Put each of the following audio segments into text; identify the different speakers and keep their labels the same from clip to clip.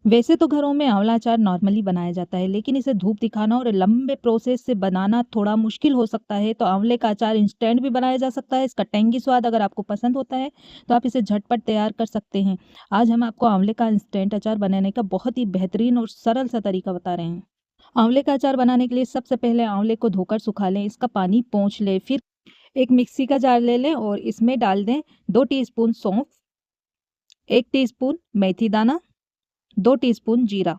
Speaker 1: वैसे तो घरों में आंवला अचार नॉर्मली बनाया जाता है, लेकिन इसे धूप दिखाना और लंबे प्रोसेस से बनाना थोड़ा मुश्किल हो सकता है। तो आंवले का अचार इंस्टेंट भी बनाया जा सकता है। इसका टेंगी स्वाद अगर आपको पसंद होता है तो आप इसे झटपट तैयार कर सकते हैं। आज हम आपको आंवले का इंस्टेंट अचार बनाने का बहुत ही बेहतरीन और सरल सा तरीका बता रहे हैं। आंवले का अचार बनाने के लिए सबसे पहले आंवले को धोकर सुखा लें, इसका पानी पोंछ लें। फिर एक मिक्सी का जार ले लें और इसमें डाल दें 2 टीस्पून सौंफ, 1 टीस्पून मेथी दाना, 2 टीस्पून जीरा।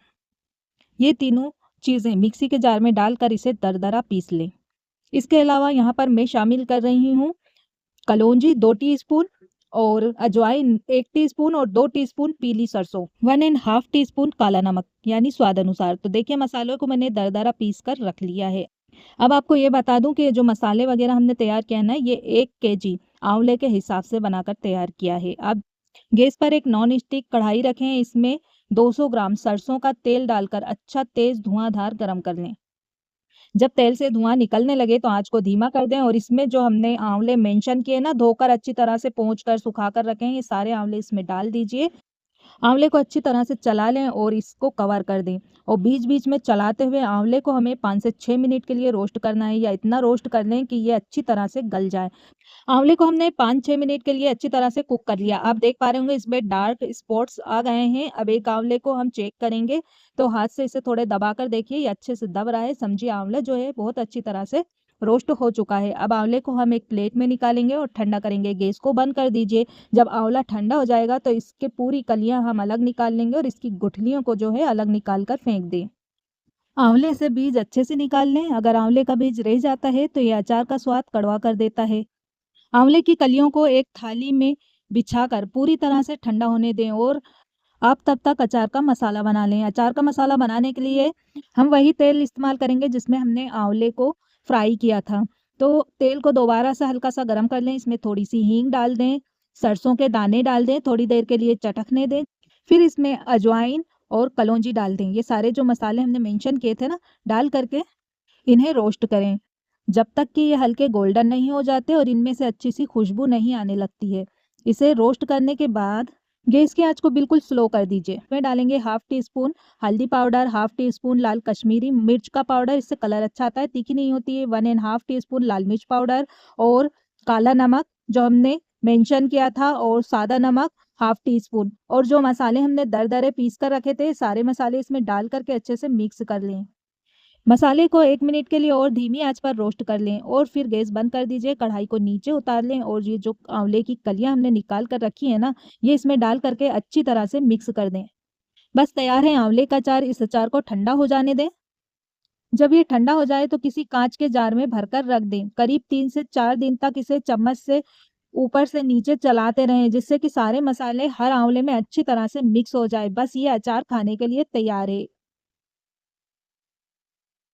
Speaker 1: ये तीनों चीज़ें मिक्सी के जार में डालकर इसे दरदरा पीस लें। इसके अलावा यहाँ पर मैं शामिल कर रही हूँ कलौंजी 2 टीस्पून और अजवाइन 1 टीस्पून और 2 टीस्पून पीली सरसों, 1.5 टीस्पून काला नमक यानी स्वाद अनुसार। तो देखिए मसालों को मैंने दरदरा पीस कर रख लिया है। अब आपको ये बता दूं कि जो मसाले वगैरह हमने तैयार किया है ना, ये 1 kg आंवले के हिसाब से बनाकर तैयार किया है। अब गैस पर एक नॉन स्टिक कढ़ाई रखें, इसमें 200 ग्राम सरसों का तेल डालकर अच्छा तेज धुआंधार गरम कर लें। जब तेल से धुआं निकलने लगे तो आंच को धीमा कर दें और इसमें जो हमने आंवले मेंशन किए ना, धोकर अच्छी तरह से पोंछ कर सुखा कर रखें, ये सारे आंवले इसमें डाल दीजिए। आंवले को अच्छी तरह से चला लें और इसको कवर कर दें और बीच-बीच में चलाते हुए आंवले को हमें 5 से 6 मिनट के लिए रोस्ट करना है, या इतना रोस्ट कर लें कि ये अच्छी तरह से गल जाए। आंवले को हमने 5-6 मिनट के लिए अच्छी तरह से कुक कर लिया। आप देख पा रहे होंगे इसमें डार्क स्पॉट्स आ गए हैं। अब एक आंवले को हम चेक करेंगे, तो हाथ से इसे थोड़े दबाकर देखिए, ये अच्छे से दब रहा है। समझिए आंवला जो है बहुत अच्छी तरह से रोस्ट हो चुका है। अब आंवले को हम एक प्लेट में निकालेंगे और ठंडा करेंगे। गैस को बंद कर दीजिए। जब आंवला ठंडा हो जाएगा तो इसके पूरी कलियां हम अलग निकाल लेंगे और इसकी गुठलियों को जो है अलग निकाल कर फेंक दें। आंवले से बीज अच्छे से निकाल लें। अगर आंवले का बीज रह जाता है तो ये अचार का स्वाद कड़वा कर देता है। आंवले की कलियों को एक थाली में बिछाकर पूरी तरह से ठंडा होने दें और आप तब तक अचार का मसाला बना लें। अचार का मसाला बनाने के लिए हम वही तेल इस्तेमाल करेंगे जिसमें हमने आंवले को फ्राई किया था। तो तेल को दोबारा से हल्का सा गर्म कर लें, इसमें थोड़ी सी हींग डाल दें, सरसों के दाने डाल दें, थोड़ी देर के लिए चटकने दें। फिर इसमें अजवाइन और कलौंजी डाल दें। ये सारे जो मसाले हमने मेंशन किए थे ना, डाल करके इन्हें रोस्ट करें जब तक कि ये हल्के गोल्डन नहीं हो जाते और इनमें से अच्छी सी खुशबू नहीं आने लगती है। इसे रोस्ट करने के बाद गैस की आंच को बिल्कुल स्लो कर दीजिए। इसमें डालेंगे 1/2 टीस्पून हल्दी पाउडर, 1/2 टीस्पून लाल कश्मीरी मिर्च का पाउडर, इससे कलर अच्छा आता है, तीखी नहीं होती है। 1.5 टीस्पून लाल मिर्च पाउडर और काला नमक जो हमने मेंशन किया था, और सादा नमक 1/2 टीस्पून, और जो मसाले हमने दरदरे पीस कर रखे थे सारे मसाले इसमें डाल करके अच्छे से मिक्स कर लें। मसाले को 1 मिनट के लिए और धीमी आंच पर रोस्ट कर लें और फिर गैस बंद कर दीजिए। कढ़ाई को नीचे उतार लें और ये जो आंवले की कलियां हमने निकाल कर रखी है ना, ये इसमें डाल करके अच्छी तरह से मिक्स कर दें। बस तैयार है आंवले का अचार। इस अचार को ठंडा हो जाने दें। जब ये ठंडा हो जाए तो किसी कांच के जार में भरकर रख दें। करीब 3 से 4 दिन तक इसे चम्मच से ऊपर से नीचे चलाते रहें, जिससे कि सारे मसाले हर आंवले में अच्छी तरह से मिक्स हो जाए। बस ये अचार खाने के लिए तैयार है।